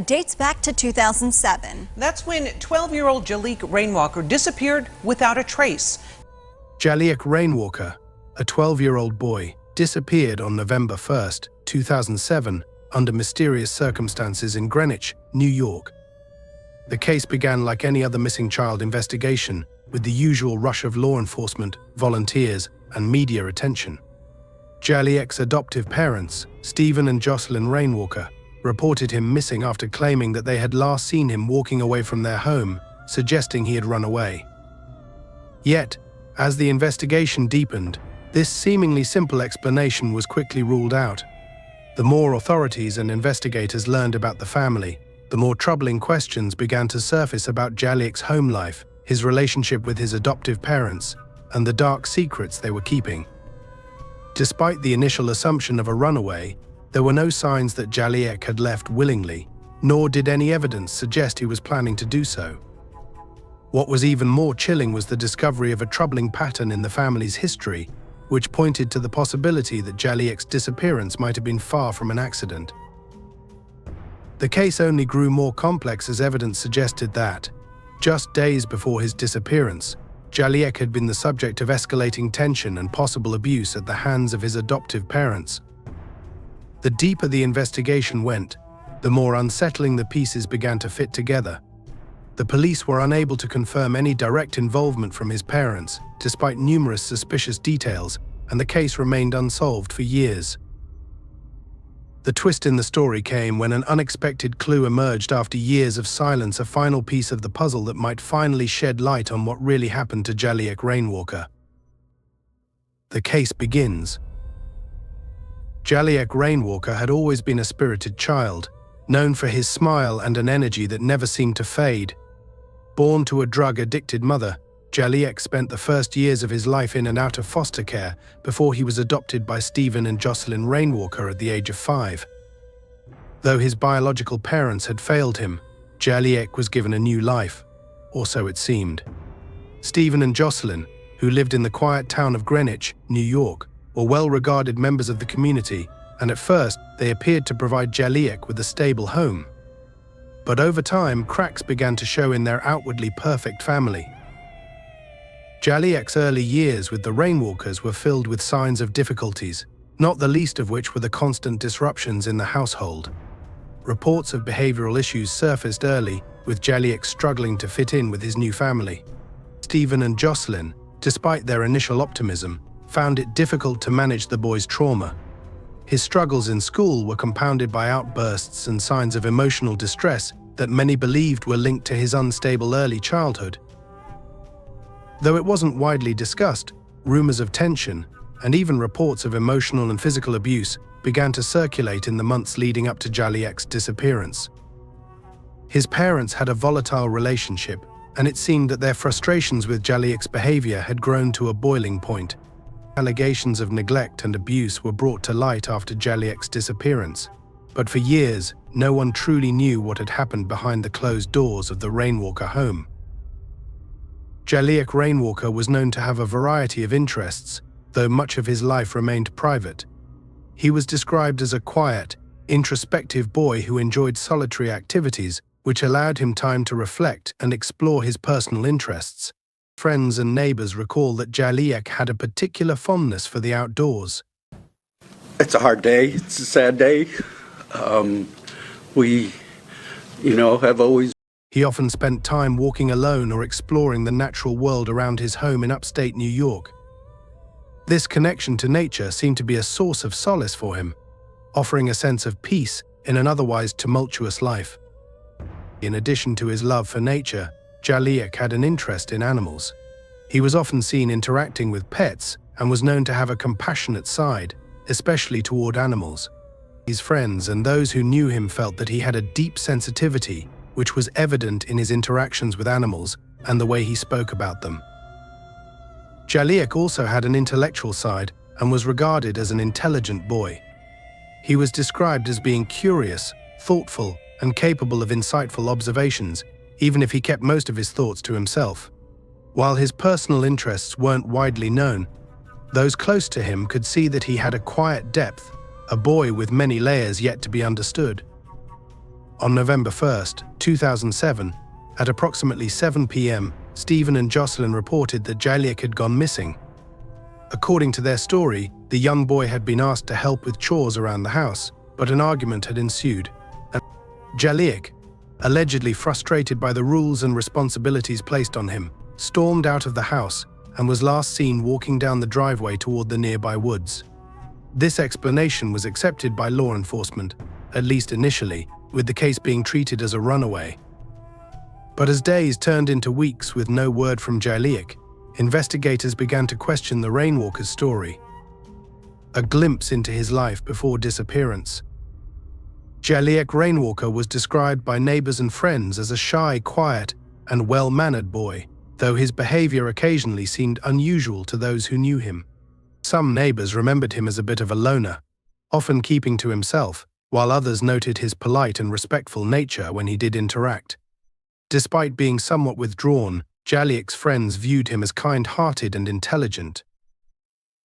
dates back to 2007. That's when 12-year-old Jaliek Rainwalker disappeared without a trace. Jaliek Rainwalker, a 12-year-old boy, disappeared on November 1st, 2007, under mysterious circumstances in Greenwich, New York. The case began like any other missing child investigation, with the usual rush of law enforcement, volunteers, and media attention. Jaliek's adoptive parents, Stephen and Jocelyn Rainwalker, reported him missing after claiming that they had last seen him walking away from their home, suggesting he had run away. Yet, as the investigation deepened, this seemingly simple explanation was quickly ruled out. The more authorities and investigators learned about the family, the more troubling questions began to surface about Jaliek's home life, his relationship with his adoptive parents, and the dark secrets they were keeping. Despite the initial assumption of a runaway, there were no signs that Jaliek had left willingly, nor did any evidence suggest he was planning to do so. What was even more chilling was the discovery of a troubling pattern in the family's history, which pointed to the possibility that Jaliek's disappearance might have been far from an accident. The case only grew more complex as evidence suggested that, just days before his disappearance, Jaliek had been the subject of escalating tension and possible abuse at the hands of his adoptive parents. The deeper the investigation went, the more unsettling the pieces began to fit together. The police were unable to confirm any direct involvement from his parents, despite numerous suspicious details, and the case remained unsolved for years. The twist in the story came when an unexpected clue emerged after years of silence, a final piece of the puzzle that might finally shed light on what really happened to Jaliek Rainwalker. The case begins. Jaliek Rainwalker had always been a spirited child, known for his smile and an energy that never seemed to fade. Born to a drug-addicted mother, Jaliek spent the first years of his life in and out of foster care before he was adopted by Stephen and Jocelyn Rainwalker at the age of 5. Though his biological parents had failed him, Jaliek was given a new life, or so it seemed. Stephen and Jocelyn, who lived in the quiet town of Greenwich, New York, were well-regarded members of the community, and at first they appeared to provide Jaliek with a stable home. But over time, cracks began to show in their outwardly perfect family. Jaliek's early years with the Rainwalkers were filled with signs of difficulties, not the least of which were the constant disruptions in the household. Reports of behavioral issues surfaced early, with Jaliek struggling to fit in with his new family. Stephen and Jocelyn, despite their initial optimism, found it difficult to manage the boy's trauma. His struggles in school were compounded by outbursts and signs of emotional distress that many believed were linked to his unstable early childhood. Though it wasn't widely discussed, rumors of tension, and even reports of emotional and physical abuse, began to circulate in the months leading up to Jaliek's disappearance. His parents had a volatile relationship, and it seemed that their frustrations with Jaliek's behavior had grown to a boiling point. Allegations of neglect and abuse were brought to light after Jaliek's disappearance, but for years, no one truly knew what had happened behind the closed doors of the Rainwalker home. Jaliek Rainwalker was known to have a variety of interests, though much of his life remained private. He was described as a quiet, introspective boy who enjoyed solitary activities, which allowed him time to reflect and explore his personal interests. Friends and neighbors recall that Jaliek had a particular fondness for the outdoors. It's a hard day. It's a sad day. We have always... He often spent time walking alone or exploring the natural world around his home in upstate New York. This connection to nature seemed to be a source of solace for him, offering a sense of peace in an otherwise tumultuous life. In addition to his love for nature, Jaliek had an interest in animals. He was often seen interacting with pets and was known to have a compassionate side, especially toward animals. His friends and those who knew him felt that he had a deep sensitivity, which was evident in his interactions with animals and the way he spoke about them. Jaliek also had an intellectual side and was regarded as an intelligent boy. He was described as being curious, thoughtful, and capable of insightful observations, even if he kept most of his thoughts to himself. While his personal interests weren't widely known, those close to him could see that he had a quiet depth, a boy with many layers yet to be understood. On November 1st, 2007, at approximately 7 p.m., Stephen and Jocelyn reported that Jaliek had gone missing. According to their story, the young boy had been asked to help with chores around the house, but an argument had ensued. And Jaliek, allegedly frustrated by the rules and responsibilities placed on him, stormed out of the house and was last seen walking down the driveway toward the nearby woods. This explanation was accepted by law enforcement, at least initially, with the case being treated as a runaway. But as days turned into weeks with no word from Jaliek, investigators began to question the Rainwalker's story. A glimpse into his life before disappearance. Jaliek Rainwalker was described by neighbors and friends as a shy, quiet, and well-mannered boy, though his behavior occasionally seemed unusual to those who knew him. Some neighbors remembered him as a bit of a loner, often keeping to himself, while others noted his polite and respectful nature when he did interact. Despite being somewhat withdrawn, Jaliek's friends viewed him as kind-hearted and intelligent.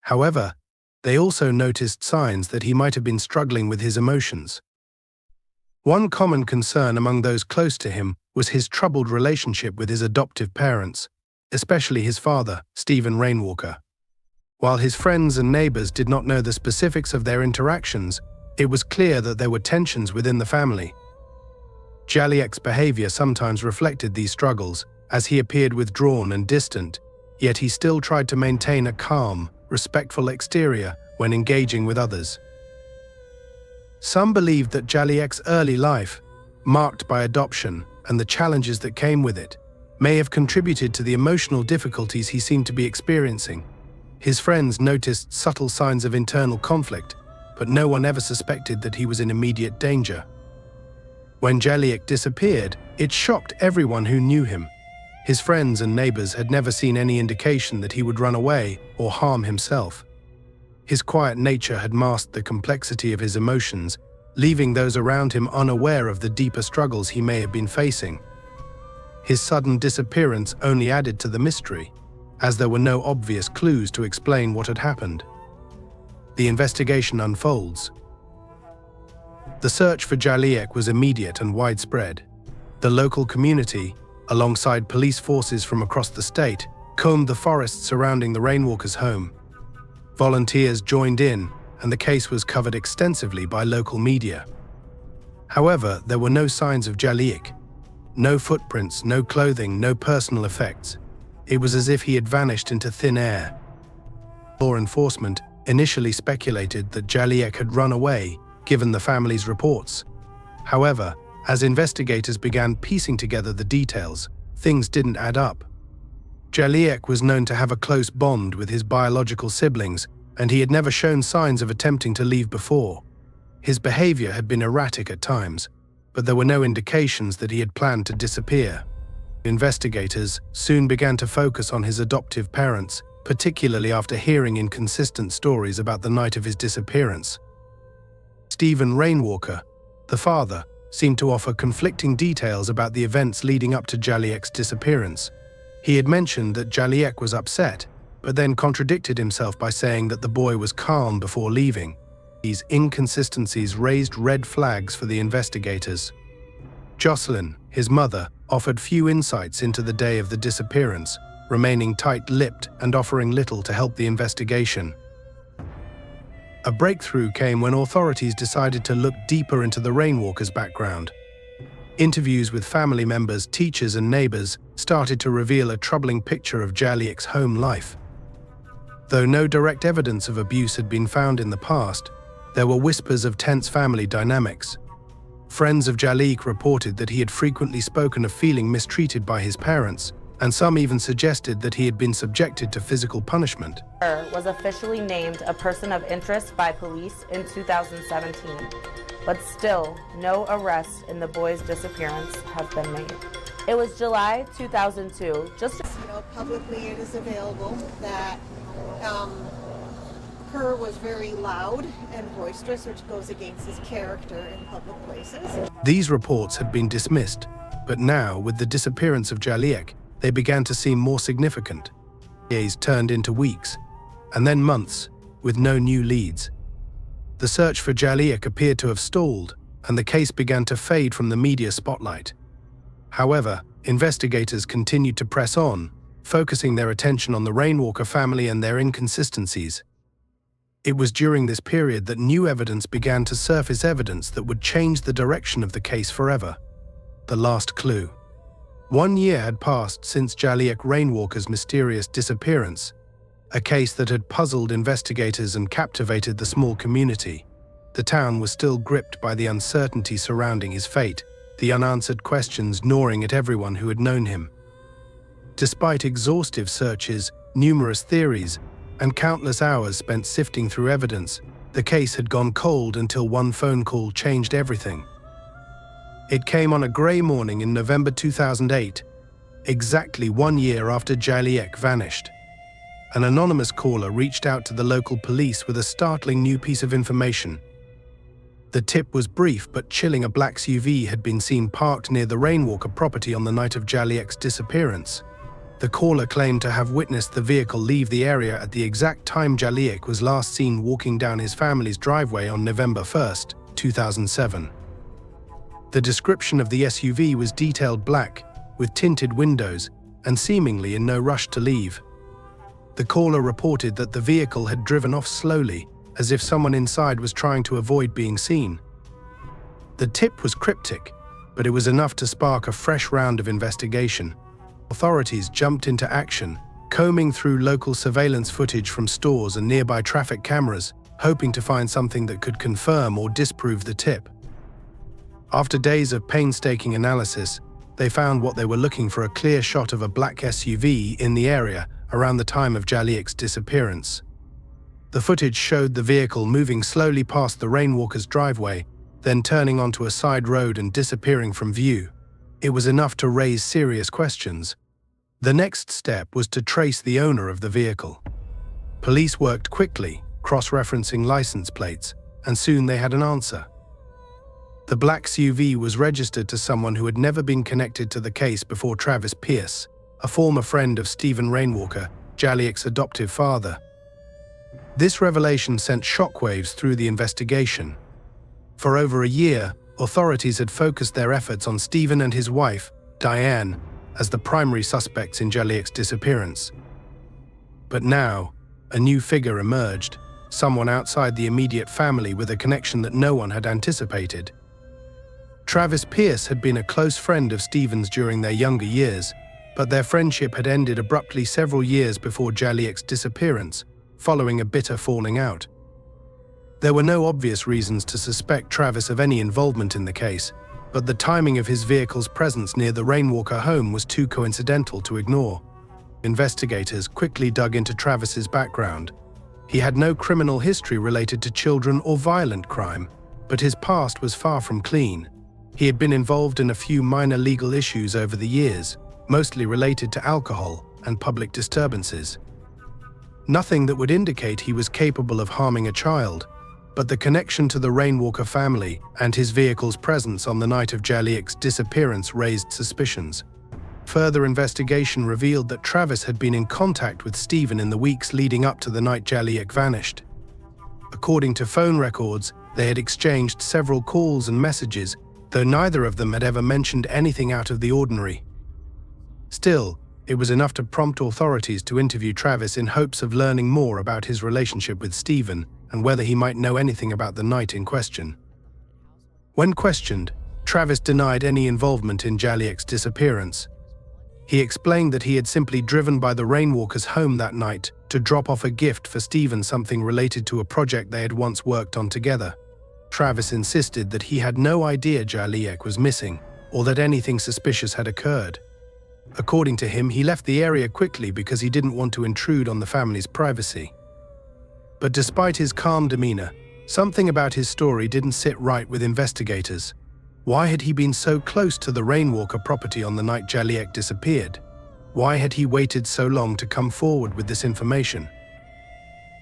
However, they also noticed signs that he might have been struggling with his emotions. One common concern among those close to him was his troubled relationship with his adoptive parents, especially his father, Stephen Rainwalker. While his friends and neighbors did not know the specifics of their interactions, it was clear that there were tensions within the family. Jaliek's behavior sometimes reflected these struggles, as he appeared withdrawn and distant, yet he still tried to maintain a calm, respectful exterior when engaging with others. Some believed that Jaliek's early life, marked by adoption and the challenges that came with it, may have contributed to the emotional difficulties he seemed to be experiencing. His friends noticed subtle signs of internal conflict, but no one ever suspected that he was in immediate danger. When Jaliek disappeared, it shocked everyone who knew him. His friends and neighbors had never seen any indication that he would run away or harm himself. His quiet nature had masked the complexity of his emotions, leaving those around him unaware of the deeper struggles he may have been facing. His sudden disappearance only added to the mystery, as there were no obvious clues to explain what had happened. The investigation unfolds. The search for Jaliek was immediate and widespread. The local community, alongside police forces from across the state, combed the forests surrounding the Rainwalker's home. Volunteers joined in, and the case was covered extensively by local media. However, there were no signs of Jaliek. No footprints, no clothing, no personal effects. It was as if he had vanished into thin air. Law enforcement initially speculated that Jaliek had run away, given the family's reports. However, as investigators began piecing together the details, things didn't add up. Jaliek was known to have a close bond with his biological siblings, and he had never shown signs of attempting to leave before. His behavior had been erratic at times, but there were no indications that he had planned to disappear. Investigators soon began to focus on his adoptive parents, particularly after hearing inconsistent stories about the night of his disappearance. Stephen Rainwalker, the father, seemed to offer conflicting details about the events leading up to Jaliek's disappearance. He had mentioned that Jaliek was upset, but then contradicted himself by saying that the boy was calm before leaving. These inconsistencies raised red flags for the investigators. Jocelyn, his mother, offered few insights into the day of the disappearance, remaining tight-lipped and offering little to help the investigation. A breakthrough came when authorities decided to look deeper into the Rainwalker's background. Interviews with family members, teachers, and neighbors started to reveal a troubling picture of Jaliek's home life. Though no direct evidence of abuse had been found in the past, there were whispers of tense family dynamics. Friends of Jaliek reported that he had frequently spoken of feeling mistreated by his parents, and some even suggested that he had been subjected to physical punishment. Was officially named a person of interest by police in 2017, but still no arrests in the boy's disappearance have been made. It was July 2002, just publicly it is available that Kerr was very loud and boisterous, which goes against his character in public places. These reports had been dismissed, but now, with the disappearance of Jaliek, they began to seem more significant. Days turned into weeks, and then months, with no new leads. The search for Jaliek appeared to have stalled, and the case began to fade from the media spotlight. However, investigators continued to press on, focusing their attention on the Rainwalker family and their inconsistencies. It was during this period that new evidence began to surface, evidence that would change the direction of the case forever. The last clue. 1 year had passed since Jaliek Rainwalker's mysterious disappearance, a case that had puzzled investigators and captivated the small community. The town was still gripped by the uncertainty surrounding his fate, the unanswered questions gnawing at everyone who had known him. Despite exhaustive searches, numerous theories, and countless hours spent sifting through evidence, the case had gone cold until one phone call changed everything. It came on a grey morning in November 2008, exactly 1 year after Jaliek vanished. An anonymous caller reached out to the local police with a startling new piece of information. The tip was brief but chilling. A black SUV had been seen parked near the Rainwalker property on the night of Jaliek's disappearance. The caller claimed to have witnessed the vehicle leave the area at the exact time Jaliek was last seen walking down his family's driveway on November 1st, 2007. The description of the SUV was detailed black, with tinted windows, and seemingly in no rush to leave. The caller reported that the vehicle had driven off slowly, as if someone inside was trying to avoid being seen. The tip was cryptic, but it was enough to spark a fresh round of investigation. Authorities jumped into action, combing through local surveillance footage from stores and nearby traffic cameras, hoping to find something that could confirm or disprove the tip. After days of painstaking analysis, they found what they were looking for: a clear shot of a black SUV in the area around the time of Jaliek's disappearance. The footage showed the vehicle moving slowly past the Rainwalker's driveway, then turning onto a side road and disappearing from view. It was enough to raise serious questions. The next step was to trace the owner of the vehicle. Police worked quickly, cross-referencing license plates, and soon they had an answer. The black SUV was registered to someone who had never been connected to the case before: Travis Pierce, a former friend of Stephen Rainwalker, Jaliek's adoptive father. This revelation sent shockwaves through the investigation. For over a year, authorities had focused their efforts on Stephen and his wife, Diane, as the primary suspects in Jaliek's disappearance. But now, a new figure emerged, someone outside the immediate family with a connection that no one had anticipated. Travis Pierce had been a close friend of Stephen's during their younger years, but their friendship had ended abruptly several years before Jaliek's disappearance, following a bitter falling out. There were no obvious reasons to suspect Travis of any involvement in the case, but the timing of his vehicle's presence near the Rainwalker home was too coincidental to ignore. Investigators quickly dug into Travis's background. He had no criminal history related to children or violent crime, but his past was far from clean. He had been involved in a few minor legal issues over the years, mostly related to alcohol and public disturbances. Nothing that would indicate he was capable of harming a child, but the connection to the Rainwalker family and his vehicle's presence on the night of Jaliek's disappearance raised suspicions. Further investigation revealed that Travis had been in contact with Stephen in the weeks leading up to the night Jaliek vanished. According to phone records, they had exchanged several calls and messages, though neither of them had ever mentioned anything out of the ordinary. Still, it was enough to prompt authorities to interview Travis in hopes of learning more about his relationship with Stephen and whether he might know anything about the night in question. When questioned, Travis denied any involvement in Jaliek's disappearance. He explained that he had simply driven by the Rainwalker's home that night to drop off a gift for Stephen, something related to a project they had once worked on together. Travis insisted that he had no idea Jaliek was missing or that anything suspicious had occurred. According to him, he left the area quickly because he didn't want to intrude on the family's privacy. But despite his calm demeanor, something about his story didn't sit right with investigators. Why had he been so close to the Rainwalker property on the night Jaliek disappeared? Why had he waited so long to come forward with this information?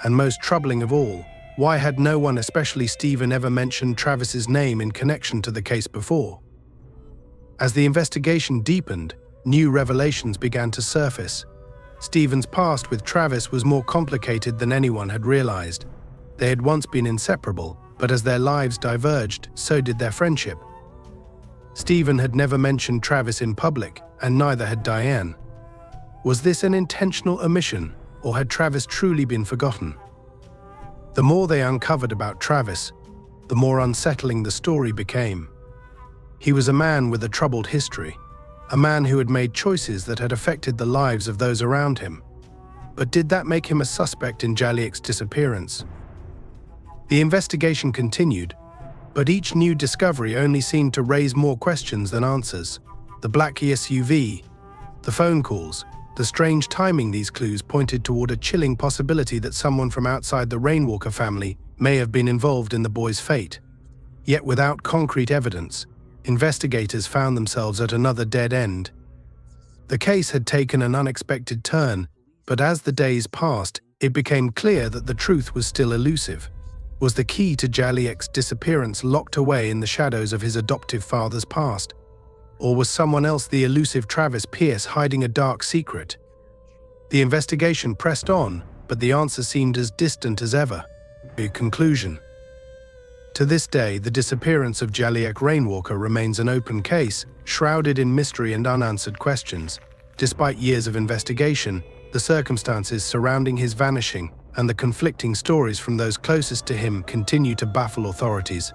And most troubling of all, why had no one, especially Stephen, ever mentioned Travis's name in connection to the case before? As the investigation deepened, new revelations began to surface. Stephen's past with Travis was more complicated than anyone had realized. They had once been inseparable, but as their lives diverged, so did their friendship. Stephen had never mentioned Travis in public, and neither had Diane. Was this an intentional omission, or had Travis truly been forgotten? The more they uncovered about Travis, the more unsettling the story became. He was a man with a troubled history, a man who had made choices that had affected the lives of those around him. But did that make him a suspect in Jaliek's disappearance? The investigation continued, but each new discovery only seemed to raise more questions than answers. The black SUV, the phone calls, the strange timing. These clues pointed toward a chilling possibility that someone from outside the Rainwalker family may have been involved in the boy's fate. Yet without concrete evidence, investigators found themselves at another dead end. The case had taken an unexpected turn, but as the days passed, it became clear that the truth was still elusive. Was the key to Jaliek's disappearance locked away in the shadows of his adoptive father's past? Or was someone else, the elusive Travis Pierce, hiding a dark secret? The investigation pressed on, but the answer seemed as distant as ever. Conclusion. To this day, the disappearance of Jaliek Rainwalker remains an open case, shrouded in mystery and unanswered questions. Despite years of investigation, the circumstances surrounding his vanishing and the conflicting stories from those closest to him continue to baffle authorities.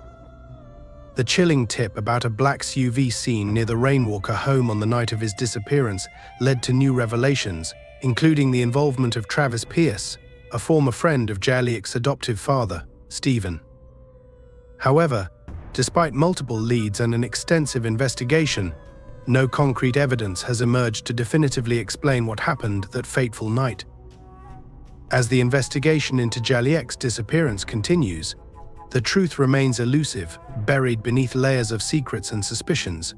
The chilling tip about a black SUV seen near the Rainwalker home on the night of his disappearance led to new revelations, including the involvement of Travis Pierce, a former friend of Jaliek's adoptive father, Stephen. However, despite multiple leads and an extensive investigation, no concrete evidence has emerged to definitively explain what happened that fateful night. As the investigation into Jaliek's disappearance continues, the truth remains elusive, buried beneath layers of secrets and suspicions.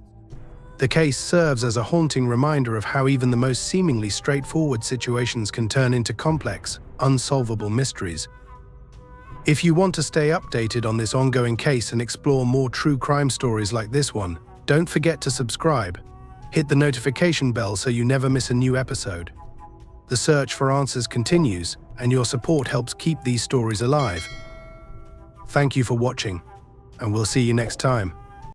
The case serves as a haunting reminder of how even the most seemingly straightforward situations can turn into complex, unsolvable mysteries. If you want to stay updated on this ongoing case and explore more true crime stories like this one, don't forget to subscribe. Hit the notification bell so you never miss a new episode. The search for answers continues, and your support helps keep these stories alive. Thank you for watching, and we'll see you next time.